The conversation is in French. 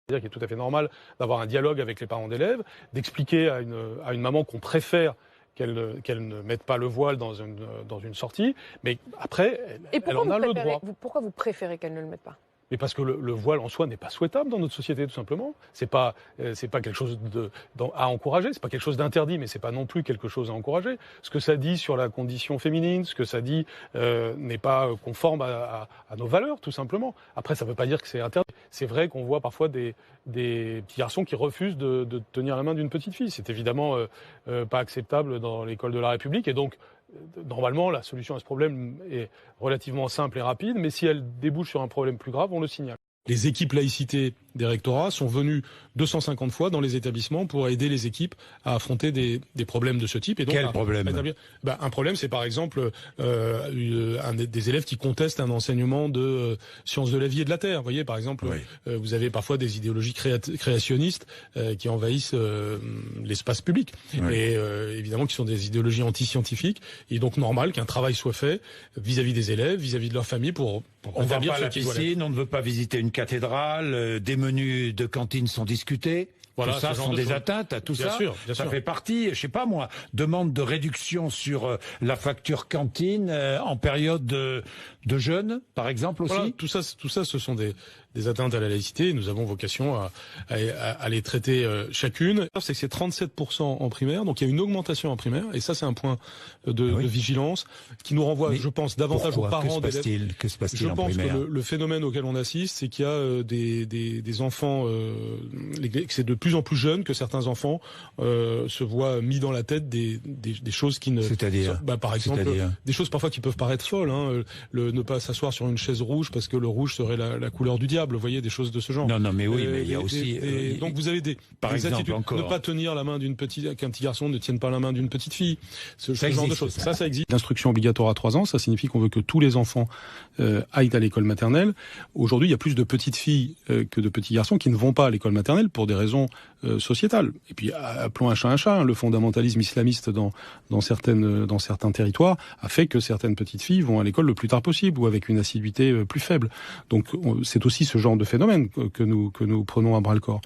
C'est-à-dire qu'il est tout à fait normal d'avoir un dialogue avec les parents d'élèves, d'expliquer à une maman qu'on préfère qu'elle ne mette pas le voile dans une sortie, mais après, elle en a le droit. Pourquoi vous préférez qu'elle ne le mette pas ? Mais parce que le voile en soi n'est pas souhaitable dans notre société, tout simplement. C'est pas quelque chose à encourager, c'est pas quelque chose d'interdit, mais c'est pas non plus quelque chose à encourager. Ce que ça dit sur la condition féminine, ce que ça dit n'est pas conforme à nos valeurs, tout simplement. Après, ça veut pas dire que c'est interdit. C'est vrai qu'on voit parfois des petits garçons qui refusent de tenir la main d'une petite fille. C'est évidemment pas acceptable dans l'école de la République, et donc normalement, la solution à ce problème est relativement simple et rapide, mais si elle débouche sur un problème plus grave, on le signale. Les équipes laïcité des rectorats sont venues 250 fois dans les établissements pour aider les équipes à affronter des problèmes de ce type. Et donc, quel problème ? Un problème, c'est par exemple des élèves qui contestent un enseignement de sciences de la vie et de la terre. Vous voyez, par exemple, oui. Vous avez parfois des idéologies créationnistes qui envahissent l'espace public. Oui. Et évidemment qui sont des idéologies anti-scientifiques. Il est donc normal qu'un travail soit fait vis-à-vis des élèves, vis-à-vis de leur famille pour on va pas à la piscine, on ne veut pas visiter une cathédrale, des menus de cantine sont discutés. Voilà, tout ça sont des atteintes à tout ça. Bien sûr. Fait partie, je sais pas moi, demande de réduction sur la facture cantine en période de jeûne, par exemple aussi. Voilà, tout ça, ce sont des atteintes à la laïcité. Nous avons vocation à les traiter chacune. C'est que c'est 37% en primaire, donc il y a une augmentation en primaire, et ça c'est un point de vigilance qui nous renvoie, je pense, davantage aux parents d'élèves. Que se passe-t-il en primaire ? Je pense que le phénomène auquel on assiste, c'est qu'il y a des enfants, que c'est de plus en plus jeune que certains enfants se voient mis dans la tête des choses qui ne... C'est-à-dire par exemple, des choses parfois qui peuvent paraître folles. Ne pas s'asseoir sur une chaise rouge parce que le rouge serait la couleur du diable. Vous voyez, des choses de ce genre. Non, mais oui, mais il y a aussi... donc vous avez des attitudes. Ne pas tenir la main qu'un petit garçon ne tienne pas la main d'une petite fille. Ce genre de choses. Ça existe. L'instruction obligatoire à 3 ans, ça signifie qu'on veut que tous les enfants aillent à l'école maternelle. Aujourd'hui, il y a plus de petites filles que de petits garçons qui ne vont pas à l'école maternelle pour des raisons sociétales. Et puis, appelons un chat un chat. Le fondamentalisme islamiste dans certains territoires a fait que certaines petites filles vont à l'école le plus tard possible ou avec une assiduité plus faible. Donc, c'est aussi ce genre de phénomène que nous prenons à bras le corps.